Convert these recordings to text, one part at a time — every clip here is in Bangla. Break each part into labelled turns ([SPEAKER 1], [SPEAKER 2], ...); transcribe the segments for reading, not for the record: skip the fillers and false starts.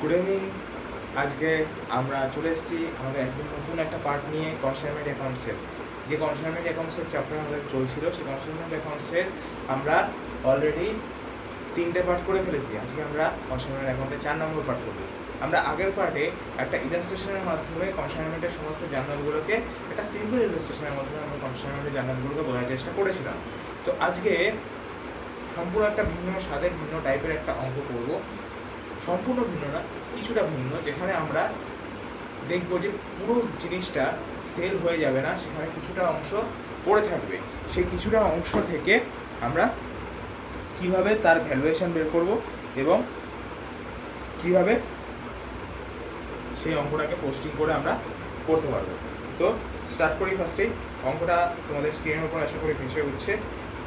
[SPEAKER 1] Good evening. আজকে আমরা চলে এসেছি আমাদের একদম নতুন একটা পার্ট নিয়ে কনসাইনমেন্ট অ্যাকাউন্টসের। যে কনসাইনমেন্ট অ্যাকাউন্টসের চ্যাপ্টার আমাদের চলছিল, সেই কনসাইনমেন্ট অ্যাকাউন্টসের আমরা অলরেডি 3টে পার্ট করে ফেলেছি। আজকে আমরা কনসাইনমেন্ট অ্যাকাউন্টের 4 নম্বর পার্ট করব। আমরা আগের পার্টে একটা ইলাস্ট্রেশনের মাধ্যমে কনসাইনমেন্টের সমস্ত জার্নালগুলোকে একটা সিম্পল ইলাস্ট্রেশনের মাধ্যমে আমরা কনসাইনমেন্টের জার্নালগুলোকে বোঝার চেষ্টা করেছিলাম। তো আজকে সম্পূর্ণ একটা ভিন্ন স্বাদের ভিন্ন টাইপের একটা অঙ্ক করব। সম্পূর্ণ ভিন্ন না, কিছুটা ভিন্ন, যেখানে আমরা দেখব যে পুরো জিনিসটা সেল হয়ে যাবে না, সেখানে কিছুটা অংশ পড়ে থাকবে। সেই কিছুটা অংশ থেকে আমরা কিভাবে তার ভ্যালুয়েশন বের করব এবং কিভাবে সেই অঙ্কটাকে পোস্টিং করে আমরা করতে পারবো। তো স্টার্ট করি। ফার্স্টেই অঙ্কটা তোমাদের স্ক্রিনের উপর আশা করি ভেসে উঠছে।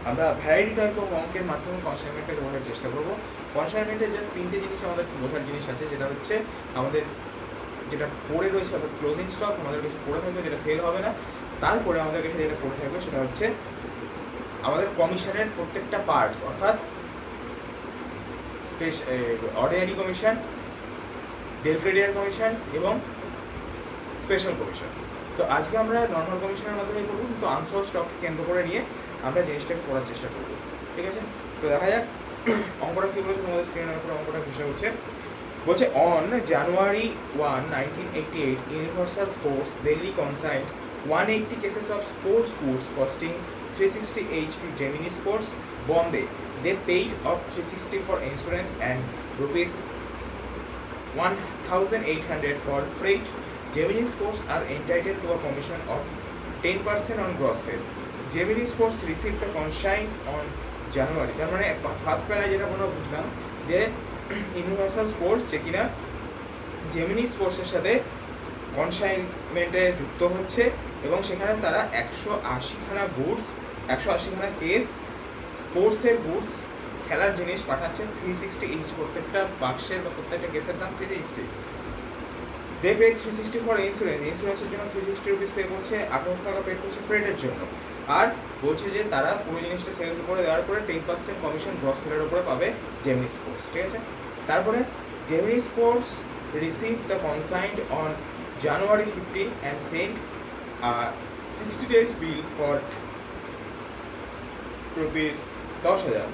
[SPEAKER 1] আমরা ভ্যারাইটি টাইপ অফ অঙ্কের মাধ্যমে কনসাইনমেন্টে বোঝার চেষ্টা করবো। কনসাইনমেন্টে জাস্ট 3টে জিনিস আমাদের বোঝার জিনিস আছে, যেটা হচ্ছে আমাদের যেটা পড়ে রয়েছে অর্থাৎ ক্লোজিং স্টক আমাদের কাছে পড়ে থাকবে, যেটা সেল হবে না। তারপরে আমাদের কাছে যেটা পড়ে থাকবে সেটা হচ্ছে আমাদের কমিশনের প্রত্যেকটা পার্ট, অর্থাৎ অর্ডিনারি কমিশন, ডেল ক্রেডিয়ার কমিশন এবং স্পেশাল কমিশন। তো আজকে আমরা নর্মাল কমিশনের মাধ্যমে করবো, কিন্তু আনসোল্ড স্টককে কেন্দ্র করে নিয়ে আমরা জিনিসটাকে পড়ার চেষ্টা করবো। ঠিক আছে, তো দেখা যাক অঙ্কটা কি বলেছে। তোমাদের স্ক্রিনের উপরে অঙ্কটা ভেসে হচ্ছে। বলছে on January 1, 1988, Universal Sports Delhi consigned 180 cases of sports goods costing 360 each to Gemini Sports Bombay. They paid off 360 for insurance and rupees 1,800 for freight. Gemini Sports are entitled to a commission of 10% on gross sale. Gemini Sports received the consign on January. তার মানে ফার্স্ট প্যারা যেটা আমরা বুঝলাম যে ইউনিভার্সাল স্পোর্টস যে কিনা জেমিনি স্পোর্টসের সাথে কনসাইনমেন্টে যুক্ত হচ্ছে এবং সেখানে তারা 180খানা গুডস, 180খানা কেস স্পোর্টসের গুডস, খেলার জিনিস পাঠাচ্ছে 360 ইঞ্চ। প্রত্যেকটা বাক্সের বা প্রত্যেকটা কেসের দাম 360। দে পে 360 ফর ইন্স্যুরেন্স, ইন্স্যুরেন্সের জন্য 360 রুপিস পে করছে, 1800 টাকা পে করছে ফ্রেটের জন্য। আর বলছে যে তারা পুরো জিনিসটা সেল করে দেওয়ার পরে 10% কমিশন গ্রস সেলের উপরে পাবে জেমিনি স্পোর্টস। ঠিক আছে, তারপরে Gemini sports receive the consigned on January 15 and sent a 60 days bill for rupees 10,000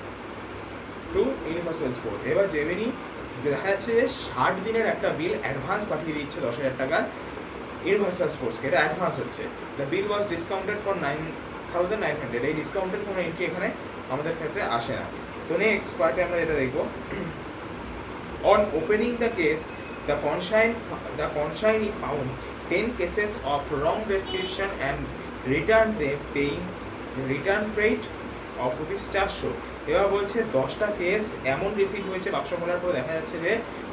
[SPEAKER 1] to universal sport. এবার জেমিনি দেখা যাচ্ছে যে 60 দিনের একটা বিল অ্যাডভান্স পাঠিয়ে দিচ্ছে 10,000 টাকার ইউনিভার্সাল স্পোর্টসকে। এটা অ্যাডভান্স হচ্ছে। The bill was discounted for 9,900। এই ডিসকাউন্টেড কোনো এন্ট্রি এখানে আমাদের ক্ষেত্রে আসে না। তো নেক্সট পার্টে আমরা যেটা দেখবো, on opening the case the consignee found 10 cases of wrong description and returned them paying return freight of rupees 400। এবার বলছে 10টা কেস এমন রিসিভ হয়েছে, বাক্স খোলার পর দেখা যাচ্ছে যে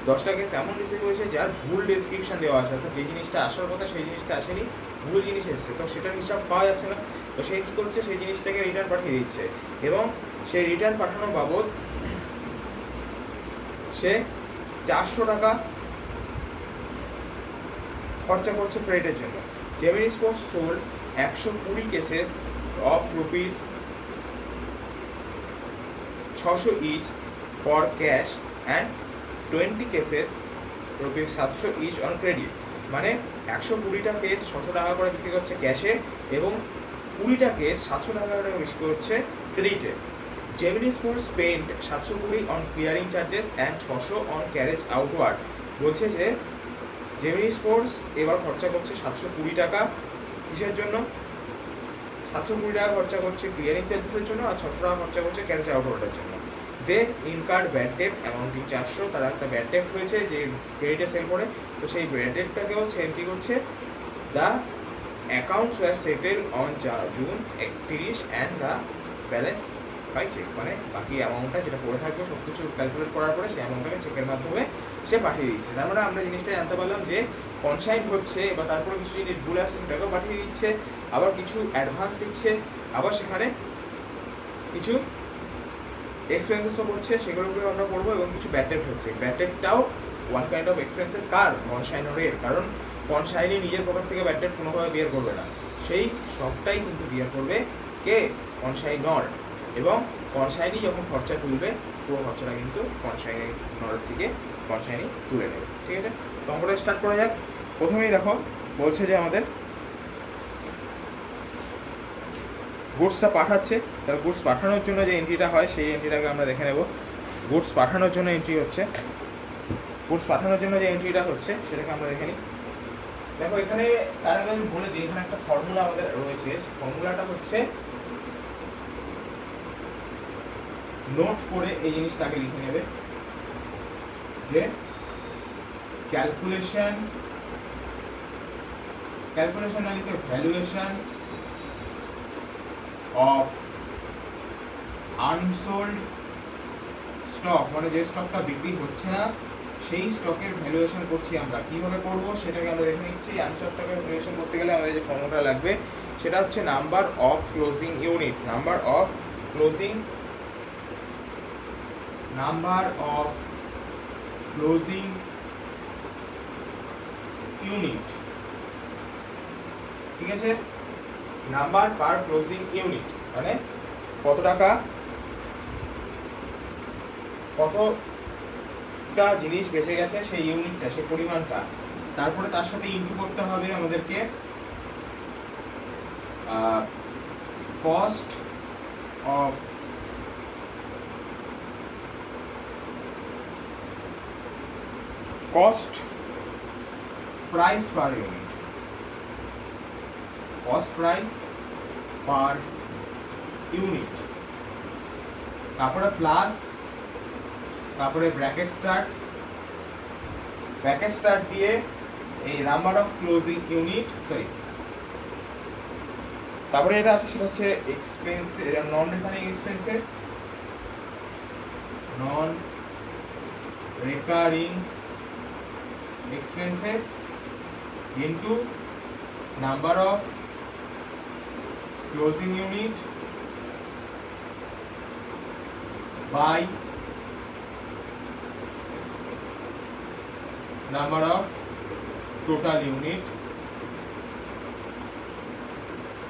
[SPEAKER 1] 10টা কেস এমন রিসিভ হয়েছে যার ভুল ডেসক্রিপশন দেওয়া আছে, অর্থাৎ যে জিনিসটা আসার কথা সেই জিনিসটা আসেনি, ভুল জিনিস এসেছে। তো সেটার হিসাব পাওয়া যাচ্ছে না। তো সে কি করছে, সেই জিনিসটাকে রিটার্ন পাঠিয়ে দিচ্ছে এবং সেই রিটার্ন পাঠানো বাবদ সে 400 টাকা খরচা করছে ফ্রেটের জন্য। Gemini sports sold 120 cases of rupees 600 each for cash and 20 cases rupees 700 each on credit। মানে 120টা কেস 600 টাকা করে বিক্রি করছে ক্যাশে এবং 20টা কেস 700 টাকা করে বিক্রি করছে ক্রেডিটে। Gemini sports spent 720 on clearing charges and 600 on carriage outward. বলছে যে জেমিনি স্পোর্টস এবার খরচা করছে 720 টাকা কিসের জন্য, 720 টাকা খরচা করছে ক্লিয়ারিং চার্জেসের জন্য আর 600 টাকা খরচা করছে ক্যারেজ আউটওয়ার্ডের জন্য। দে ইনকার্ড ব্যাড ডেট অ্যামাউন্টিং 400। তারা একটা ব্যাড ডেট হয়েছে যে ক্রেডিটে সেল করে, তো সেই ব্যাড ডেটটাকেও সে এন্ট্রি করছে। The accounts were settle on June 31 and the balance by cheque. মানে বাকি অ্যামাউন্টটা যেটা পড়ে থাকবে সব কিছু ক্যালকুলেট করার পরে সেই অ্যামাউন্টটাকে চেকের মাধ্যমে সে পাঠিয়ে দিচ্ছে। তার মানে আমরা জিনিসটা জানতে পারলাম যে কনসাইন হচ্ছে বা তারপরে কিছু জিনিস ভুল আসছে সেটাকেও পাঠিয়ে দিচ্ছে, আবার কিছু অ্যাডভান্স দিচ্ছে, আবার সেখানে কিছু এক্সপেন্সেসও করছে, সেগুলোকেও আমরা করবো, এবং কিছু ব্যাড ডেট হচ্ছে। ব্যাড ডেটটাও ওয়ান কাইন্ড অফ এক্সপেন্সেস কার, কনসাইনরের। কারণ কনসাইনি নিজের পকেট থেকে ব্যাড ডেট কোনোভাবে বিয়ার করবে না, সেই সবটাই কিন্তু বিয়ার করবে কে, কনসাইনর। এবং কনসাইনি যখন খরচা তুলবে পুরো খরচাটা কিন্তু কনসাইনি থেকে কনসাইনি তুলে নেবে। ঠিক আছে, তো অঙ্কটা স্টার্ট করা যাক। প্রথমেই দেখো বলছে যে আমাদের গুডসটা পাঠাচ্ছে, তাহলে গুডস পাঠানোর জন্য যে এন্ট্রিটা হয় সেই এন্ট্রিটাকে আমরা দেখে নেব। গুডস পাঠানোর জন্য এন্ট্রি হচ্ছে, গুডস পাঠানোর জন্য যে এন্ট্রিটা হচ্ছে সেটাকে আমরা দেখে নিই। দেখো এখানে তার আগে আমি বলে দিই, এখানে একটা ফর্মুলা আমাদের রয়েছে, ফর্মুলাটা হচ্ছে নোট করে এই জিনিসটাকে লিখে নেবে যে ক্যালকুলেশন না লিখে ভ্যালুয়েশন অফ আনসোল্ড স্টক, মানে যে স্টকটা বিক্রি হচ্ছে না সেই স্টকের ভ্যালুয়েশন করছি আমরা। কিভাবে করব সেটাকে আমরা দেখে নিচ্ছি। আনসোল্ড স্টকের ভ্যালুয়েশন করতে গেলে আমাদের যে ফর্মুলা লাগবে সেটা হচ্ছে number of closing unit, number of closing unit. ঠিক আছে, নাম্বার পার ক্লোজিং ইউনিট মানে কত টাকা কতটা জিনিস বেঁচে গেছে সেই ইউনিটটা, সেই পরিমাণটা, তারপরে তার সাথে ইনটু করতে হবে আমাদেরকে cost price per unit, cost price per unit, তারপরে প্লাস, তারপরে ব্র্যাকেট স্টার্ট দিয়ে এই নাম্বার অফ ক্লোজিং ইউনিট, তারপরে এটা আছে সেটা হচ্ছে expense, non recurring expenses into number of closing unit by number of total unit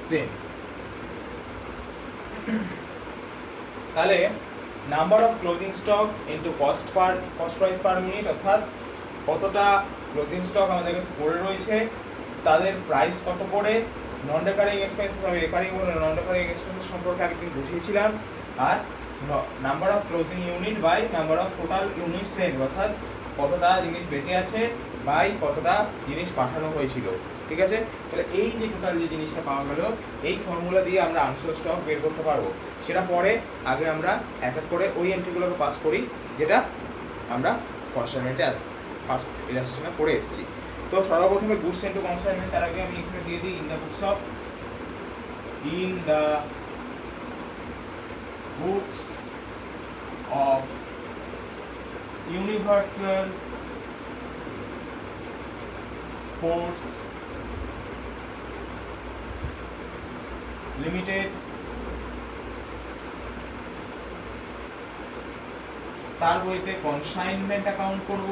[SPEAKER 1] same। তাহলে number of closing stock into cost price per unit, অর্থাৎ কতটা ক্লোজিং স্টক আমাদের কাছে পড়ে রয়েছে, তাদের প্রাইস কত করে, নন রেকারিং এক্সপেন্সেস, আমি রেকারিং এবং নন রেকারিং এক্সপেন্সেস সম্পর্কে একদিন বুঝিয়েছিলাম, আর number of closing unit by number of total unit send, অর্থাৎ কতটা জিনিস বেঁচে আছে বাই কতটা জিনিস পাঠানো হয়েছিল। ঠিক আছে, তাহলে এই যে টোটাল যে জিনিসটা পাওয়া গেল, এই ফর্মুলা দিয়ে আমরা আনসোল্ড স্টক বের করতে পারবো। সেটা পরে, আগে আমরা এক এক করে ওই এন্ট্রিগুলোকে পাস করি যেটা আমরা কনসাইনমেন্টে ফার্স্ট ইলাস্ট্রেশনে পড়ে এসেছি। তো সর্বপ্রথমে গুডস ইনটু কনসাইনমেন্ট, তার আগে আমি এখানে দিয়ে দিই in the books of universal sports limited, তার বইতে কনসাইনমেন্ট অ্যাকাউন্ট করব,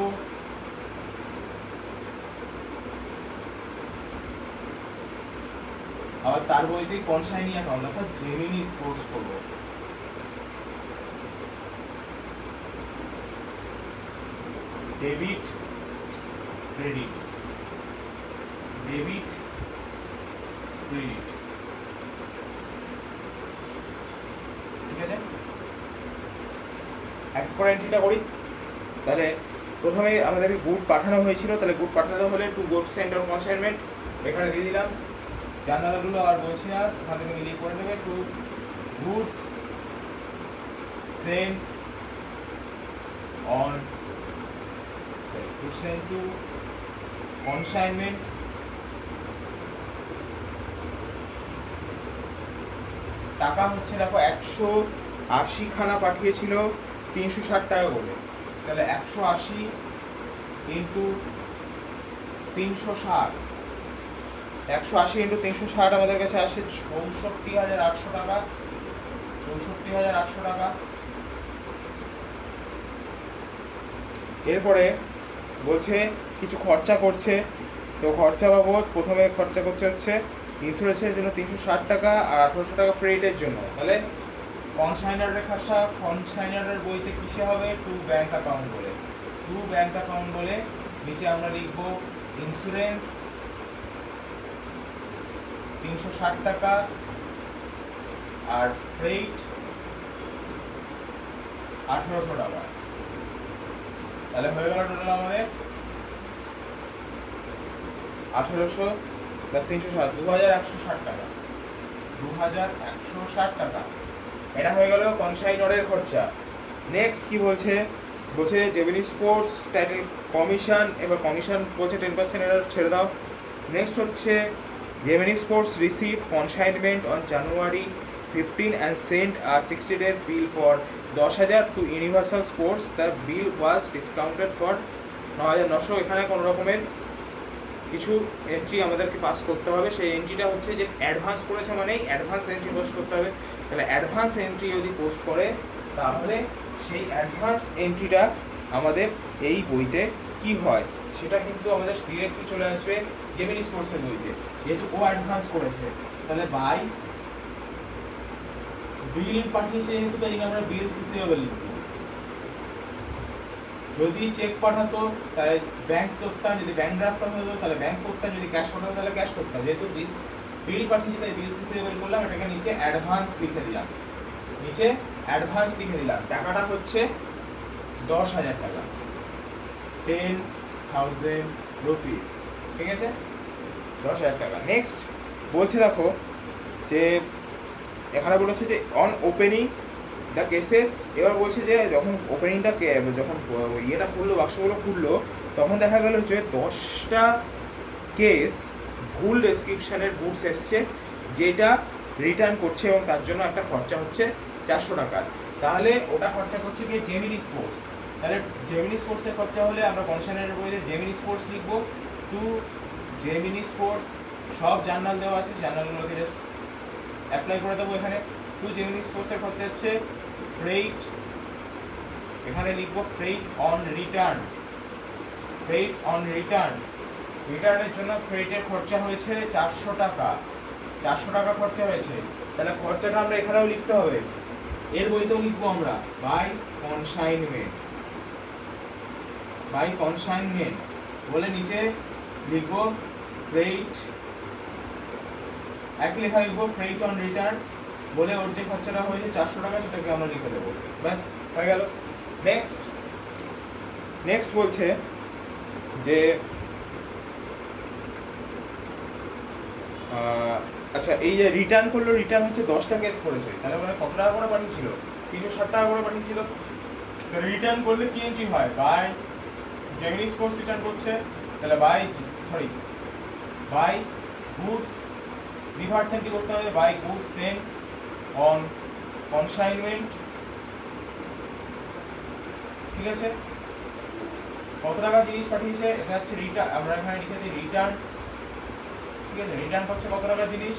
[SPEAKER 1] আবার তার বইতে কনসাইনি অ্যাকাউন্ট অর্থাৎ জেমিনি স্পোর্টস করব। ডেবিট ক্রেডিট, ঠিক আছে, এক করে এন্ট্রিটা করি। তাহলে প্রথমে আমাদেরকে গুড পাঠানো হয়েছিল, তাহলে গুড পাঠাতে হলে to good send on consignment এখানে দিয়ে দিলাম, জানালাগুলো আর বলছি না, ওখান থেকে মিলিয়ে করে নেবে। To goods send on to consignment, টাকা হচ্ছে দেখো 180 খানা পাঠিয়েছিল 360 টাকা করে, তাহলে 180 ইন্টু 360, 180 ইন্টু 360 আমাদের কাছে আসে 64,800 টাকা, 64,800 টাকা। এরপরে বলছে কিছু খরচা করছে, তো খরচা বাবদ প্রথমে খরচা করছে হচ্ছে ইন্স্যুরেন্সের জন্য 360 টাকা আর 1800 টাকা ক্রেডিটের জন্য, তাহলে কনসাইনারের খরচা কনসাইনারের বইতে কিসে হবে, টু ব্যাংক অ্যাকাউন্ট বলে। টু ব্যাংক অ্যাকাউন্ট বলে নিচে আমরা লিখব ইন্স্যুরেন্স 360 টাকা আর ফ্রেইট 1800 টাকা। তাহলে হয়ে গেল টোটাল আমাদের 1800 প্লাস 360 2160 টাকা। 2160 টাকা এটা হয়ে গেল কনসাইনরের খরচা। নেক্সট কি বলছে, বলছে জেমিনি স্পোর্টস টাইটেল কমিশন, এবার কমিশন বলছে 10% এটা ছেড়ে দাও। নেক্সট হচ্ছে Gemini sports receive consignment on January 15 and sent a 60 days bill for 10,000 to Universal Sports. The bill was discounted for 9,900। এখানে কোন রকমের কিছু এন্ট্রি আমাদেরকে পাস করতে হবে। সেই এন্ট্রিটা হচ্ছে যে অ্যাডভান্স করেছে মানেই অ্যাডভান্স এন্ট্রি পোস্ট করতে হবে। তাহলে অ্যাডভান্স এন্ট্রি যদি পোস্ট করে তাহলে সেই অ্যাডভান্স এন্ট্রিটা আমাদের এই বইতে কি হয় সেটা কিন্তু আমাদের ডিরেক্টলি চলে আসবে জেমিনি স্পোর্টসের বইতে, যেহেতু ও অ্যাডভান্স করেছে। তাহলে বাই বিল পাঠিয়েছে যেহেতু, তাই আমরা বিল রিসিভেবল লিখব। যদি চেক পাঠাতো তাহলে ব্যাংক করতাম, যদি ব্যাংক ড্রাফট পাঠাতো তাহলে ব্যাংক করতাম, যদি ক্যাশ পাঠাতো তাহলে ক্যাশ করতাম। যেহেতু বিল পাঠিয়েছি তাই বিল রিসিভেবল করলাম, এটাকে নিচে অ্যাডভান্স লিখে দিলাম। নিচে অ্যাডভান্স লিখে দিলাম, টাকাটা হচ্ছে 10,000 টাকা, 10,000 রুপিস। ঠিক আছে, 10,000 টাকা। নেক্সট বলছে দেখো যে এখানে বলেছে যে অন ওপেনিং দ্য কেসেস, এবার বলছে যে যখন ওপেনিংটা যখন ইয়েটা খুললো, বাক্সগুলো খুললো, তখন দেখা গেল যে 10টা কেস ভুল ডেসক্রিপশনের গুডস এসছে, যেটা রিটার্ন করছে এবং তার জন্য একটা খরচা হচ্ছে 400 টাকার। তাহলে ওটা খরচা করছে কি জেমিনি স্পোর্টস। তাহলে জেমিনি স্পোর্টসের খরচা হলে আমরা কনসাইনারের বইতে জেমিনি স্পোর্টস লিখবো, টু জেমিনি স্পোর্টস। সব জার্নাল দেওয়া আছে, জার্নালগুলোকে জাস্ট অ্যাপ্লাই করে দেবো এখানে। টু জেমিনি স্পোর্টসের খরচা হচ্ছে ফ্রেইট, এখানে লিখবো freight on return. Freight on return, রিটার্নের জন্য ফ্রেইটের খরচা হয়েছে 400 টাকা। 400 টাকা খরচা হয়েছে। তাহলে খরচাটা আমরা এখানেও লিখতে হবে, এর বইতেও লিখবো আমরা বাই কনসাইনমেন্ট। বাই কনসাইনমেন্ট বলে নিচে লিখবো ফ্রেইট, একই লেখা লিখবো ফ্রেইট অন রিটার্ন বলে ওর যে খরচাটা হয়েছে 400 টাকা সেটাকে আমরা লিখে দেবো, ব্যাস হয়ে গেল। নেক্সট বলছে যে আচ্ছা এই যে রিটার্ন করলো, রিটার্ন হচ্ছে 10টা কেস করেছে, তাহলে মানে কত টাকা করে পাঠিয়েছিল, 360 টাকা করে পাঠিয়েছিল। তো রিটার্ন করলে কি এন্ট্রি হয়, বাই জেমিনি স্পোর্টস রিটার্ন করছে, তাহলে বাই গুডস রিভার্স এন্ট্রি করতে হবে, by goods sent on consignment. ঠিক আছে, কত টাকা জিনিস পাঠিয়েছে এটা হচ্ছে রিটার্ন, আমরা এখানে লিখে দিই রিটার্ন। ঠিক আছে, রিটার্ন করছে কত টাকা জিনিস,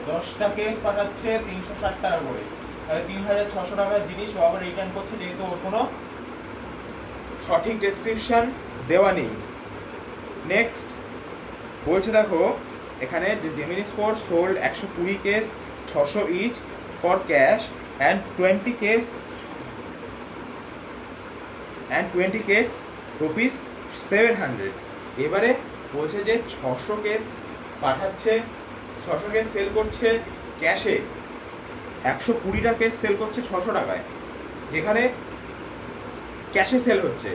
[SPEAKER 1] 10টা কেস পাঠাচ্ছে 360 টাকা করে, তাহলে 3,600 টাকার জিনিস ও আবার রিটার্ন করছে, যেহেতু ওর কোনো সঠিক ডেসক্রিপশন দেওয়া নেই। নেক্সট বলছে দেখো এখানে যে Gemini sports sold 120 case 600 each for cash and 20 case rupees 700। এবারে বলছে যে 600 কেস পাঠাচ্ছে, 600 কেস সেল করছে ক্যাশে, 120টা কেস সেল করছে 600 টাকায়, যেখানে ক্যাশে সেল হচ্ছে।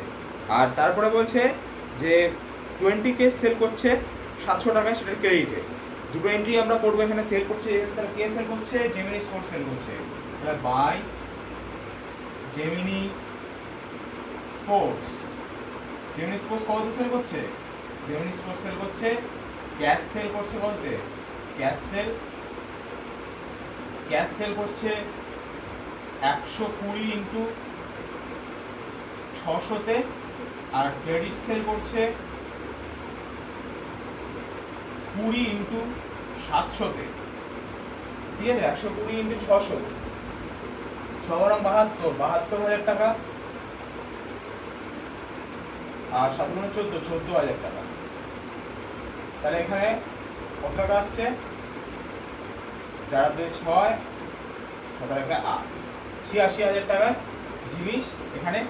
[SPEAKER 1] আর তারপরে বলছে যে 20 কেস সেল করছে 700 টাকায়, সেটার ক্রেডিটে। দুটো এন্ট্রি আমরা করবো এখানে, সেল করছে তাহলে কে সেল করছে, জেমিনি স্পোর্টস সেল করছে, তাহলে by Gemini sports. Gemini sports কততে সেল করছে, জেমিনি স্পোর্টস সেল করছে ক্যাশ সেল করছে কততে, ক্যাশ সেল করছে 120 ইন্টু 600-তে, আর ক্রেডিট সেল করছে 20 ইন্টু 700-তে। ঠিক আছে, 120 ইন্টু 600, 72,000 টাকা, আর 14,000 টাকা। তাহলে এখানে কত টাকা আসছে, 4 2 6 আ ৮৬,০০০ টাকার জিনিস এখানে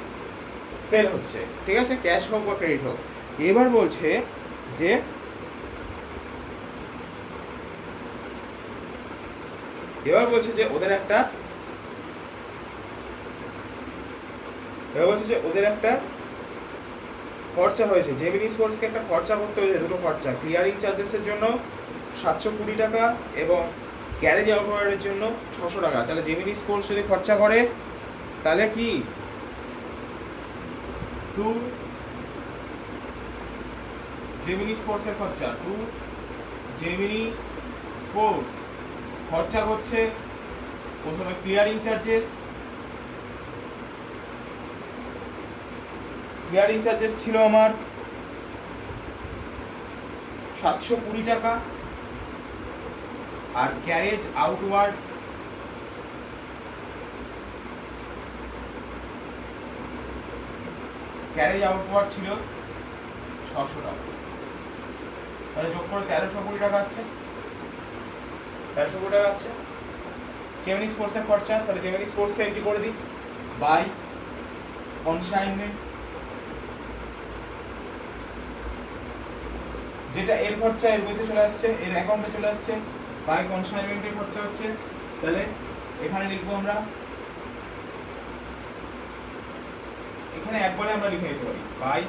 [SPEAKER 1] সেল হচ্ছে, ঠিক আছে, ক্যাশ হোক বা ক্রেডিট হোক। এবার বলছে যে ওদের একটা খরচা হয়েছে, জেমিনি স্পোর্টসকে একটা খরচা করতে হয়েছে, দুটো খরচা, ক্লিয়ারিং চার্জেসের জন্য ৭২০ টাকা এবং গ্যারেজ আউটওয়ার্ডের জন্য ৬০০ টাকা। তাহলে জেমিনি স্পোর্টস যদি খরচা করে তাহলে কি টু জেমিনি স্পোর্টসের খরচা, টু জেমিনি স্পোর্টস খরচা করছে প্রথমে ক্লিয়ারিং চার্জেস ছিল আমার ৭২০ টাকা, আর গ্যারেজ আউটওয়ার্ড ছিল ৬০০ টাকা। তাহলে যোগ করে ১৩২০ টাকা আসছে। জেমিনি স্পোর্টসের খরচা, তাহলে জেমিনি স্পোর্টস এন্ট্রি করে দিই বাই কনসাইনমেন্ট, যেটা এর খরচা এর বইতে চলে আসছে, এর অ্যাকাউন্টে চলে আসছে, বাই কনসাইনমেন্টের খরচা হচ্ছে। তাহলে এখানে লিখবো আমরা, এখানে একবারে আমরা লিখে দিতে পারি বাই,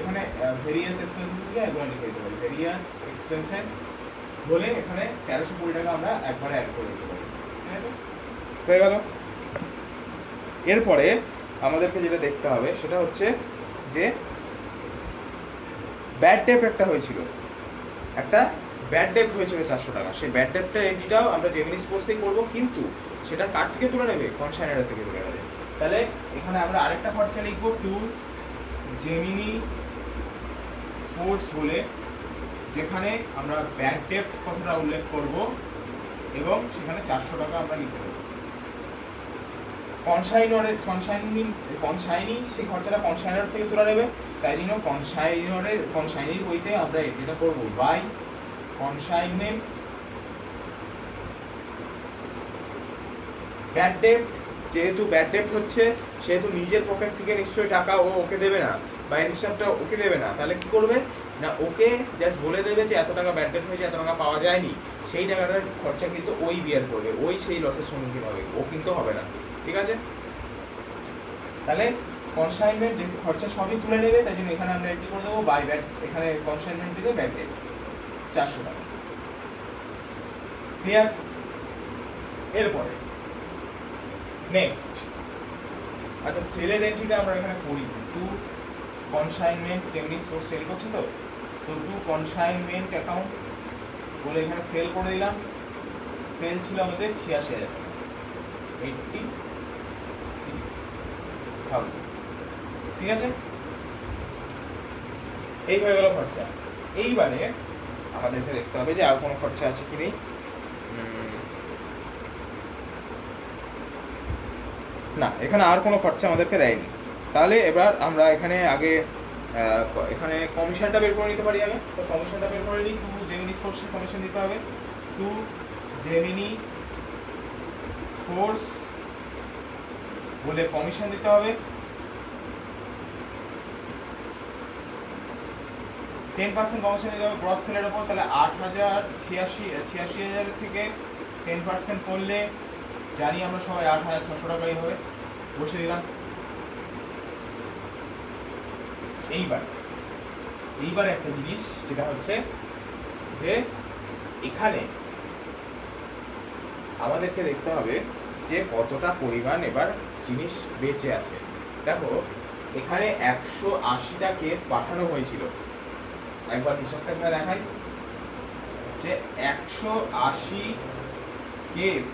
[SPEAKER 1] এখানে ভেরিয়াস এক্সপেন্সেস লিখে একবারে লিখে দিতে পারি, ভেরিয়াস এক্সপেন্সেস বলে এখানে ১৩২০ টাকা আমরা একবারে অ্যাড করে দিতে পারি, ঠিক আছে, হয়ে গেল। এরপরে আমাদেরকে যেটা দেখতে হবে সেটা হচ্ছে যে ব্যাড ডেট একটা হয়েছিল ৪০০ টাকা, সেই ব্যাড ডেটটার এন্ট্রিটাও আমরা জেমিনি স্পোর্টসেই করবো, কিন্তু সেটা কার থেকে তুলে নেবে, কনসাইনার থেকে তুলে নেবে। তাহলে এখানে আমরা আরেকটা খরচা লিখবো টু জেমিনি স্পোর্টস বলে, যেখানে আমরা ব্যাড ডেট কথাটা উল্লেখ করব এবং সেখানে ৪০০ টাকা আমরা লিখে দেবো। কনসাইনিং সেই খরচাটা কনসাইনার থেকে তুলে নেবে, তাই জন্য কনসাইনির বইতে আমরা এটা করবো বাই কনসাইনমেন্ট ব্যাড ডেট। যেহেতু ব্যাড ডেট হচ্ছে সেহেতু নিজের পকেট থেকে নিশ্চয়ই টাকা ওকে দেবে না, বা এই হিসাবটা ওকে দেবে না, তাহলে কি করবে না, ওকে জাস্ট বলে দেবে যে এত টাকা ব্যাড ডেট হয়েছে, এত টাকা পাওয়া যায়নি, সেই টাকাটার খরচা কিন্তু ওই বিয়ার করবে, ওই সেই লসের সম্মুখীন হবে, ও কিন্তু হবে না, ঠিক আছে। তাহলে কনসাইনমেন্ট যেহেতু খরচা সবই তুলে নেবে, তাই জন্য এখানে আমরা এন্ট্রি করে দেবো বাই ব্যাড, এখানে কনসাইনমেন্ট থেকে ব্যাড ডেট ৪০০ টাকা, ক্লিয়ার। এরপরে নেক্সট, আচ্ছা সেলের এন্ট্রিটা আমরা এখানে করি, to consignment Gemini sports sale করছে, তো টু কনসাইনমেন্ট অ্যাকাউন্ট বলে এখানে সেল করে দিলাম। সেল ছিল আমাদের ৮৬,০০০ টাকা, 86,000, ঠিক আছে, এই হয়ে গেল খরচা। এইবারে আমাদেরকে দেখতে হবে যে আর কোনো খরচা আছে কি নেই, না এখানে আর কোনো খরচা আমাদেরকে দেয়নি। তাহলে এবার আমরা এখানে আগে এখানে কমিশনটা বের করে নিতে পারি আগে, তো কমিশনটা বের করে নিই, টু জেমিনি স্পোর্টসের কমিশন দিতে হবে, টু জেমিনি স্পোর্টস বলে কমিশন দিতে হবে 10% কমিশন দিতে হবে গ্রস সেলের উপর। তাহলে ৮,০৮৬,০০০ থেকে 10% করলে জানি আমরা সবাই ৮,৬০০ টাকাই হবে, বসে দিলাম। এইবার একটা জিনিস যেটা হচ্ছে যে এখানে আমাদেরকে দেখতে হবে যে কতটা পরিমাণ এবার জিনিস বেঁচে আছে। দেখো এখানে ১৮০টা কেস পাঠানো হয়েছিল, একবার হিসাবটা এখানে দেখাই, যে ১৮০ কেস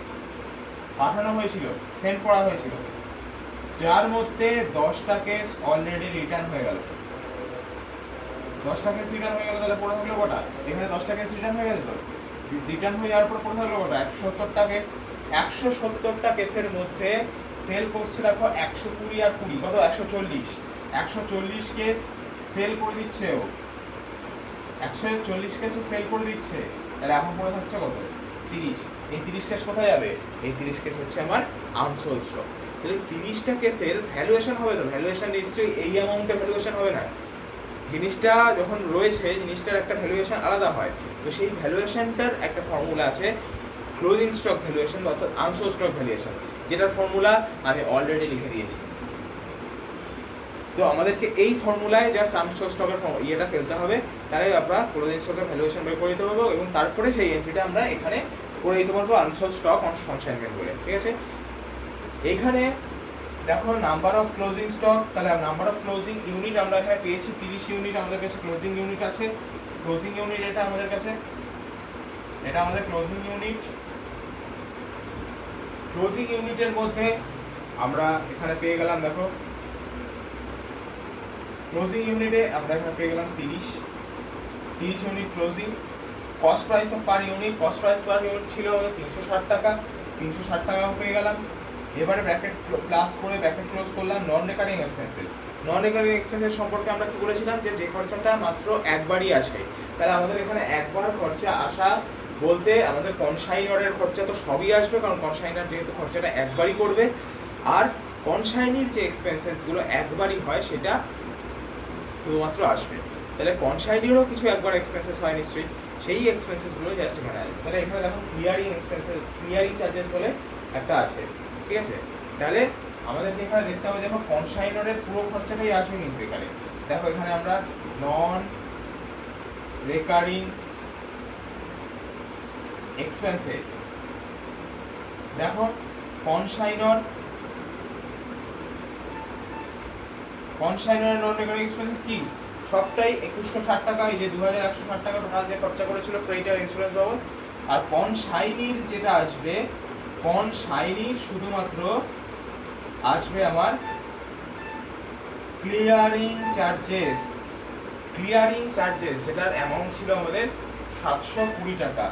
[SPEAKER 1] পাঠানো হয়েছিল, সেন্ড করা হয়েছিল, যার মধ্যে 10টা কেস অলরেডি রিটার্ন হয়ে গেল। 10টা কেস রিটার্ন হয়ে গেল, তাহলে পড়ে থাকলো কটা, এখানে 10টা কেস রিটার্ন হয়ে গেল, তো রিটার্ন হয়ে যাওয়ার পর পড়ে থাকলো কটা, ১৭০টা কেস। ১৭০টা কেসের মধ্যে সেল করছে দেখো ১২০ আর ২০ কত, ১৪০ কেস সেল করে দিচ্ছে ও, ১৪০ কেস ও সেল করে দিচ্ছে, তাহলে এখন পড়ে থাকছে কত, 30। এই 30 কেস কোথায় যাবে? এই 30 কেস হচ্ছে আমার আনসোল্ড স্টক। তাহলে 30টা কেসের ভ্যালুয়েশন হবে তো, ভ্যালুয়েশন নিশ্চয়ই এই অ্যামাউন্টে ভ্যালুয়েশন হবে না। জিনিসটা যখন রয়েছে জিনিসটার একটা ভ্যালুয়েশন আলাদা হয়। তো সেই ভ্যালুয়েশনটার একটা ফর্মুলা আছে, ক্লোজিং স্টক ভ্যালুয়েশন অর্থাৎ আনসোল্ড স্টক ভ্যালুয়েশন, যেটার ফর্মুলা আমি অলরেডি লিখে দিয়েছি। তো আমাদেরকে এই ফর্মুলায় জাস্ট আনসোল্ড স্টকের ইয়েটা ফেলতে হবে, তাহলে আমরা ক্লোজিং স্টকের ভ্যালুয়েশন বের করে দিতে পারবো এবং তারপরে সেই এন্ট্রিটা আমরা এখানে করে দিতে পারবো আনসোল্ড স্টক অন কনসাইনমেন্ট বলে। ঠিক আছে, এইখানে দেখো নাম্বার অফ ক্লোজিং স্টক, তাহলে নাম্বার অফ ক্লোজিং ইউনিট আমরা এখানে পেয়েছি 30 ইউনিট আমাদের কাছে ক্লোজিং ইউনিট আছে। ক্লোজিং ইউনিট এটা আমাদের কাছে, এটা আমাদের ক্লোজিং ইউনিট। ক্লোজিং ইউনিটের মধ্যে আমরা এখানে পেয়ে গেলাম, দেখো ক্লোজিং ইউনিটে আমরা এখানে পেয়ে গেলাম 30 unit closing. Cost price of per unit, cost price per unit ছিল আমাদের 360 টাকা, 360 টাকা পেয়ে গেলাম। এবারে ব্র্যাকেট প্লাস করে ব্র্যাকেট ক্লোজ করলাম নন রেকারিং এক্সপেন্সেস। নন রেকারিং এক্সপেন্সেস সম্পর্কে আমরা কি বলেছিলাম যে খরচাটা মাত্র একবারই আসে। তাহলে আমাদের এখানে একবার খরচা আসা বলতে আমাদের কনসাইনারের খরচা তো সবই আসবে, কারণ কনসাইনার যেহেতু খরচাটা একবারই করবে, আর কনসাইনির যে এক্সপেন্সেস গুলো একবারই হয় সেটা শুধুমাত্র আসবে। তাহলে কনসাইনিরও কিছু একবার এক্সপেন্সেস হয় নিশ্চয়ই, সেই এক্সপেন্সেস গুলো জাস্ট এখানে আসবে। তাহলে এখানে দেখো ক্লিয়ারিং এক্সপেন্সেস, ক্লিয়ারিং চার্জেস বলে একটা আছে। ঠিক আছে, তাহলে আমাদেরকে এখানে দেখতে হবে, দেখো কনসাইনারের পুরো খরচাটাই আসবে কিন্তু এখানে। দেখো এখানে আমরা নন রেকারিং এক্সপেন্সেস, দেখো কনসাইনার নন রেকারিং এক্সপেন্সেস কি সবটাই 2160 টাকা, এই যে 2160 টাকা টোটাল যে খরচা করেছিল ক্রেডিটার ইন্স্যুরেন্স বাবদ। আর কনসাইনির যেটা আসবে, কনসাইনির শুধুমাত্র আসবে আমার ক্লিয়ারিং চার্জেস। ক্লিয়ারিং চার্জেস যেটার অ্যামাউন্ট ছিল আমাদের 720 টাকা,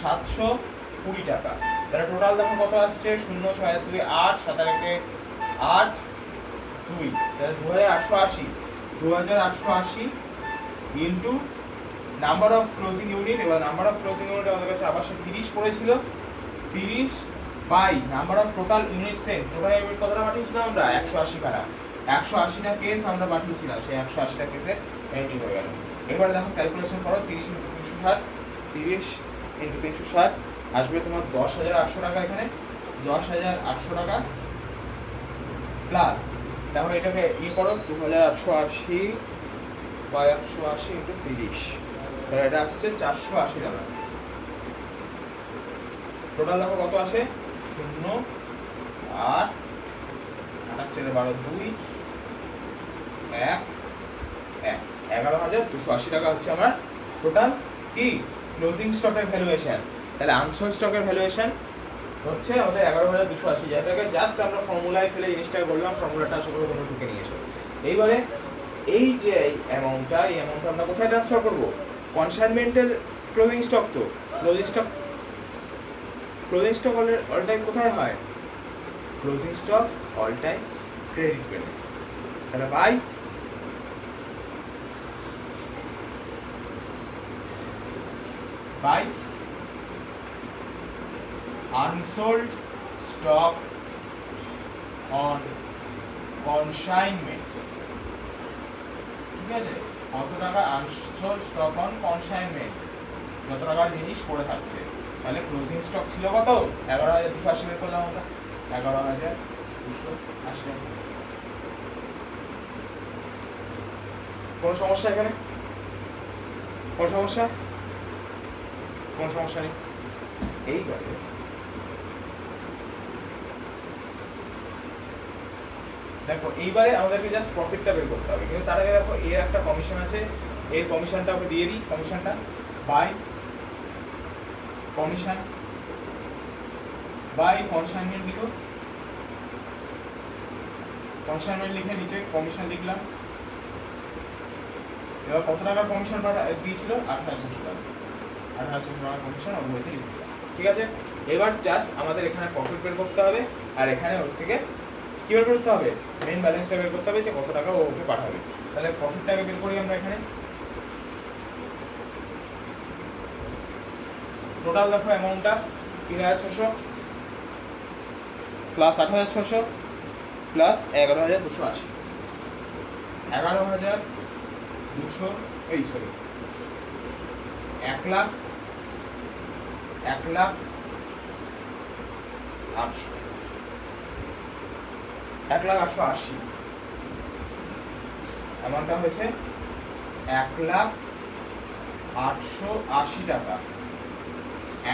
[SPEAKER 1] 720 টাকা। তাহলে টোটাল দেখো কত আসছে, 0 6 2 8 7 8 2, তাহলে 2880 into number of closing unit. এবার নাম্বার অফ ক্লোজিং ইউনিট আমাদের কাছে আবার 30 পড়েছিল, 30 by number of total unit sale. Total unit কতটা পাঠিয়েছিলাম আমরা? 180 খানা, 180টা কেস আমরা পাঠিয়েছিলাম, সেই 180টা কেসে এন্ট্রি হয়ে গেল। এবারে দেখো ক্যালকুলেশন করো, 30 × 360, 30 × 360 আসবে তোমার 10,800 টাকা। এখানে 10,800 টাকা প্লাস দেখো এটাকে করো 2880 বাই 180 × 30, তাহলে এটা আসছে 480 টাকা। টোটাল দেখো কত আসে, 0 8 8 4 12 2 1 1 11,280 টাকা হচ্ছে আমার টোটাল কি ক্লোজিং স্টকের ভ্যালুয়েশন। তাহলে আনসোল্ড স্টকের ভ্যালুয়েশন হচ্ছে আমাদের 11,280, যেটাকে জাস্ট আমরা ফর্মুলায় ফেলে জিনিসটা করলাম, ফর্মুলাটা আশা করি তোমরা ঢুকে নিয়েছো। এইবারে এই যে অ্যামাউন্টটা, এই অ্যামাউন্টটা আমরা কোথায় ট্রান্সফার করব? কনসাইনমেন্টের ক্লোজিং স্টক, তো ক্লোজিং স্টক অল টাইম কোথায় হয়? Closing stock all time credit balance. তাহলে by unsold stock on consignment। ঠিক আছে, কত টাকা unsold stock on consignment, যত টাকার জিনিস পড়ে থাকছে। তাহলে ক্লোজিং স্টক ছিল কত? 11,280 বের করলাম আমরা, 11,280। কোন সমস্যা এখানে? কোন সমস্যা? কোন সমস্যা নেই। এইবারে দেখো, এইবারে আমাদেরকে জাস্ট প্রফিটটা বের করতে হবে, কিন্তু তার আগে দেখো এর একটা কমিশন আছে, এর কমিশনটা ওকে দিয়ে দিই। কমিশনটা বাই কমিশন বাই কনসাইনমেন্ট লিখো, কনসাইনমেন্ট লিখে নিচে কমিশন লিখলাম। এবার কত টাকার কমিশন দিয়েছিল? 8,600 টাকা, 8,600 টাকার কমিশন ওর মধ্যে লিখে দিলাম। ঠিক আছে, এবার জাস্ট আমাদের এখানে প্রফিট বের করতে হবে, আর এখানে ওর থেকে কি বের করতে হবে? মেইন ব্যালেন্সটা বের করতে হবে, যে কত টাকা ও ওকে পাঠাবে। তাহলে প্রফিটটাকে বের করি আমরা এখানে। টোটাল দেখো অ্যামাউন্টটা 3,600 প্লাস 8,600 প্লাস 11,280, 11,200 এই সরি 1,00,000 800 1,08,80 অ্যামাউন্টটা হয়েছে 1,08,80 টাকা,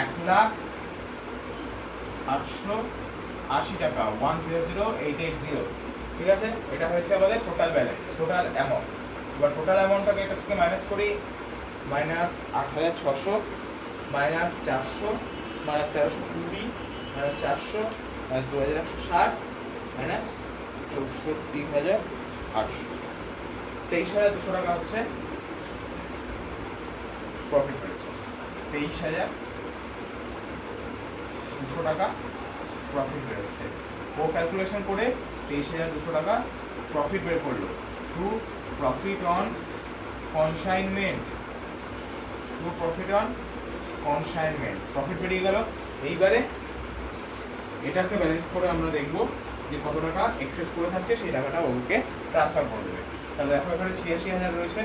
[SPEAKER 1] 1,08,80 টাকা 1,00,880, ঠিক আছে। এটা হয়েছে আমাদের টোটাল ব্যালেন্স, টোটাল অ্যামাউন্ট। এবার টোটাল অ্যামাউন্টটাকে এটা থেকে মাইনাস করি, minus 8,600 minus 400 minus 1,320 minus 400 minus 2,160 minus 64,800, 23,200 টাকা হচ্ছে প্রফিট বেড়েছে। 23,200 টাকা প্রফিট বেড়েছে। ও ক্যালকুলেশন করে 23,200 টাকা প্রফিট বের করলো to profit on consignment, to profit on consignment, profit বেরিয়ে গেল। এইবারে এটাকে ব্যালেন্স করে আমরা দেখব যে কত টাকা এক্সেস করে থাকছে, সেই টাকাটা ওকে ট্রান্সফার করে দেবে। তাহলে দেখো এখানে 86,000 রয়েছে,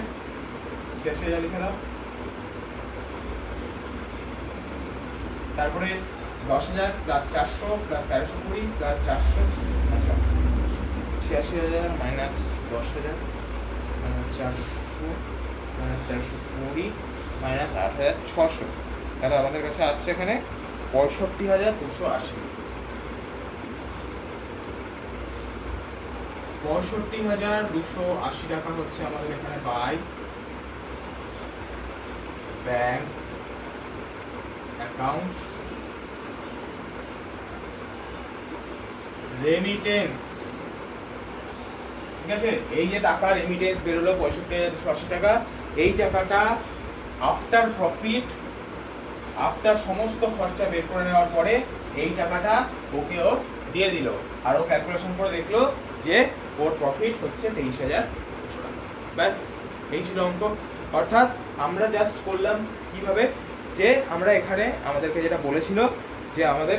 [SPEAKER 1] 86,000 লিখে দাও। তারপরে 10,000 প্লাস 400 প্লাস 1,320 প্লাস 400, আচ্ছা 86,000 মাইনাস 10,000 মাইনাস 400 মাইনাস 1,320 মাইনাস 8,600, তাহলে আমাদের কাছে আসছে এখানে 65,280। 65,280 টাকা হচ্ছে আমাদের এখানে বাই ব্যাংক অ্যাকাউন্ট রেমিটেন্স, ঠিক আছে। এই যে টাকা রেমিটেন্স বেরোলো 65,280 টাকা, এই টাকাটা আফটার প্রফিট, আফটার সমস্ত খরচা বের করে নেওয়ার পরে এই টাকাটা ওকে ও দিয়ে দিল, আর ও ক্যালকুলেশন করে দেখলো যে ওর প্রফিট হচ্ছে 23,200 টাকা। ব্যাস এই ছিল অঙ্ক। অর্থাৎ আমরা জাস্ট করলাম কিভাবে, যে আমরা এখানে আমাদেরকে যেটা বলেছিল যে আমাদের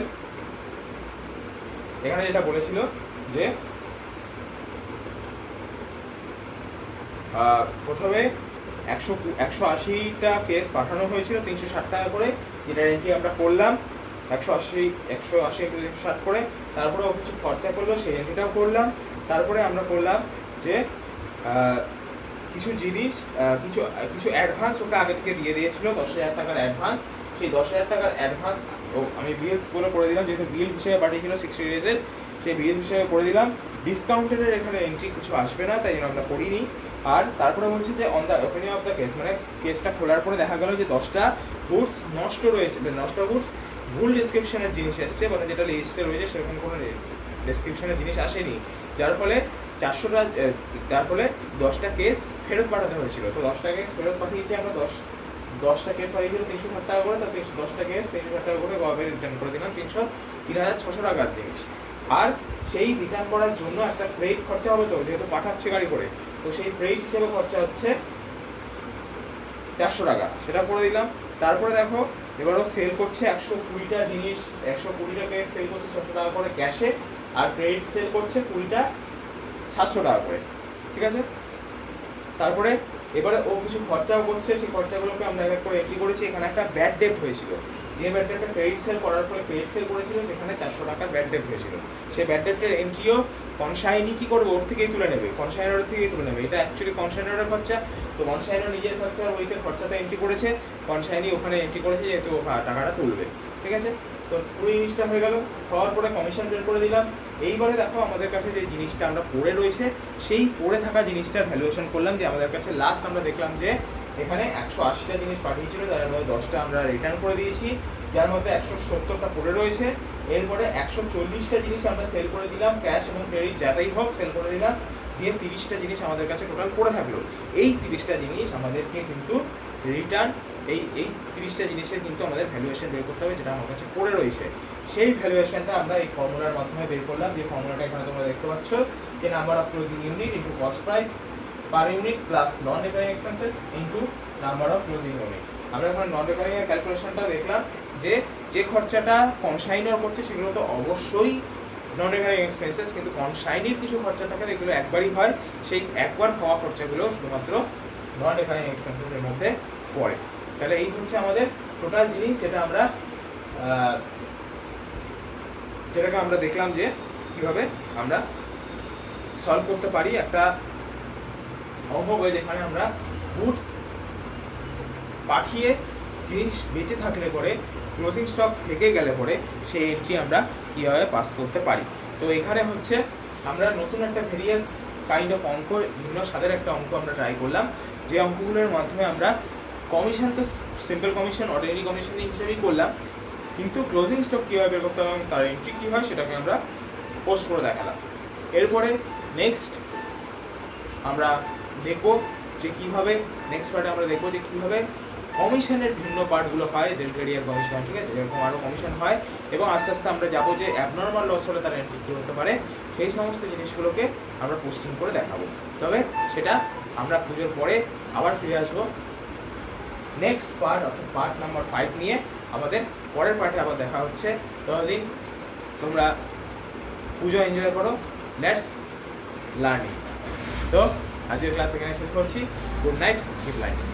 [SPEAKER 1] এখানে যেটা বলেছিল যে প্রথমে 180টা কেস পাঠানো হয়েছিল 360 টাকা করে, যেটা এন্ট্রি আমরা করলাম 180 360 করে। তারপরে ও কিছু খরচা করলো, সেই এন্ট্রিটাও করলাম। তারপরে আমরা করলাম যে কিছু জিনিস কিছু অ্যাডভান্স ওকে আগে থেকে দিয়ে দিয়েছিল 10,000 টাকার অ্যাডভান্স, সেই 10,000 টাকার অ্যাডভান্স আমি বিলস গুলো করে দিলাম, যেহেতু বিল হিসেবে পাঠিয়েছিল 60 ডেজের, সেই বিল হিসেবে করে দিলাম। ডিসকাউন্টেড এখানে এন্ট্রি কিছু আসবে না, তাই জন্য আমরা করিনি। আর তারপরে বলছি যে on the opening of the case, মানে কেসটা খোলার পরে দেখা গেল যে 10টা গুডস নষ্ট রয়েছে, 10টা গুডস ভুল ডেসক্রিপশনের জিনিস এসছে, মানে যেটা লিস্টে রয়েছে সেরকম কোনো ডেসক্রিপশনের জিনিস আসেনি, যার ফলে 400টা, তার ফলে 10টা কেস ফেরত পাঠাতে হয়েছিল। তো 10টা কেস ফেরত পাঠিয়েছি আমরা, 10টা কেস পাঠিয়েছিল 360 টাকা করে, তার 10টা কেস 360 টাকা করে গভর্নমেন্ট রিটার্ন করে দিলাম 3,600 টাকার জিনিস। আর সেই রিটার্ন করার জন্য একটা ফ্রেট খরচা হবে, তো যেহেতু পাঠাচ্ছে গাড়ি করে, তো সেই ফ্রেট হিসেবে খরচা হচ্ছে 400 টাকা, সেটা করে দিলাম। তারপরে দেখো এবারও সেল করছে 120টা জিনিস, 120টা কেস সেল করছে 600 টাকা করে ক্যাশে, আর ক্রেডিট সেল করছে 20টা 700 টাকা করে, ঠিক আছে। তারপরে এবারে ও কিছু খরচাও করছে, সেই খরচাগুলোকে আমরা এক এক করে এন্ট্রি করেছি। এখানে একটা ব্যাড ডেট হয়েছিল, যে ব্যাড ডেটটা ক্রেডিট সেল করার পরে ক্রেডিট সেল করেছিল, সেখানে 400 টাকার ব্যাড ডেট হয়েছিল। সেই ব্যাড ডেটের এন্ট্রিও কনসাইনি কি করবে, ওর থেকেই তুলে নেবে, কনসাইনারের থেকেই তুলে নেবে। এটা অ্যাকচুয়ালি কনসাইনারের খরচা, তো কনসাইনার নিজের খরচা আর ওইতে খরচাটা এন্ট্রি করেছে, কনসাইনি ওখানে এন্ট্রি করেছে যেহেতু ও টাকাটা তুলবে, ঠিক আছে। তো পুরো জিনিসটা হয়ে গেল, হওয়ার পরে কমিশন বের করে দিলাম। এইবারে দেখো আমাদের কাছে যে জিনিসটা আমরা পড়ে রয়েছে, সেই পড়ে থাকা জিনিসটার ভ্যালুয়েশন করলাম, যে আমাদের কাছে লাস্ট আমরা দেখলাম যে এখানে 180টা জিনিস পাঠিয়েছিল, যার মধ্যে 10টা আমরা রিটার্ন করে দিয়েছি, যার মধ্যে 170টা পড়ে রয়েছে। এরপরে 140টা জিনিস আমরা সেল করে দিলাম, ক্যাশ এবং ক্রেডিট যাতেই হোক সেল করে দিলাম, দিয়ে 30টা জিনিস আমাদের কাছে টোটাল পড়ে থাকলো। এই 30টা জিনিস আমাদেরকে কিন্তু রিটার্ন, এই 30টা জিনিসের কিন্তু আমাদের ভ্যালুয়েশন বের করতে হবে, যেটা আমার কাছে পড়ে রয়েছে। সেই ভ্যালুয়েশনটা আমরা এই ফর্মুলার মাধ্যমে বের করলাম, যে ফর্মুলাটা এখানে তোমরা দেখতে পাচ্ছ, যে number of closing unit into cost price per unit plus non recurring expenses into number of closing unit. আমরা এখন নন রেকারিং এর ক্যালকুলেশনটা দেখলাম যে যে খরচাটা কনসাইনর করছে সেগুলো তো অবশ্যই নন রেকারিং এক্সপেন্সেস, কিন্তু কনসাইনির কিছু খরচা থাকে যেগুলো একবারই হয়, সেই একবার হওয়া খরচাগুলো শুধুমাত্র নন রেকারিং এক্সপেন্সেস এর মধ্যে পড়ে। তাহলে এই হচ্ছে আমাদের টোটাল জিনিস যেটাকে আমরা দেখলাম যে কিভাবে আমরা সলভ করতে পারি একটা অঙ্ক বই, যেখানে আমরা গুড পাঠিয়ে জিনিস বেঁচে থাকলে পরে ক্লোজিং স্টক থেকে গেলে পরে সেই এন্ট্রি আমরা কিভাবে পাস করতে পারি। তো এখানে হচ্ছে আমরা নতুন একটা ভেরিয়াস কাইন্ড অফ অঙ্ক, ভিন্ন স্বাদের একটা অঙ্ক আমরা ট্রাই করলাম, যে অঙ্কগুলোর মাধ্যমে আমরা কমিশন তো সিম্পল কমিশন অর্ডিনারি কমিশন হিসেবেই করলাম, কিন্তু ক্লোজিং স্টক কীভাবে বের করতে হবে এবং তার এন্ট্রি কী হয় সেটাকে আমরা পোস্ট করে দেখালাম। এরপরে নেক্সট আমরা দেখব যে কিভাবে নেক্সট পার্টে আমরা দেখব যে কিভাবে কমিশনের ভিন্ন পার্টগুলো হয়, ডেলটেরিয়ার কমিশন, ঠিক আছে, এরকম আরও কমিশন হয়, এবং আস্তে আস্তে আমরা যাবো যে অ্যাবনর্মাল লস হলে তার এন্ট্রি কী হতে পারে, সেই সমস্ত জিনিসগুলোকে আমরা পোস্টিং করে দেখাবো। তবে সেটা আমরা পুজোর পরে আবার ফিরে আসবো নেক্সট পার্ট, অর্থাৎ পার্ট নাম্বার 5 নিয়ে। আমাদের পরের পার্টে আবার দেখা হচ্ছে। ততদিন তোমরা পুজো এনজয় করো, লেটস লার্নিং। তো আজকের ক্লাস এখানে শেষ করছি। Good night, keep learning.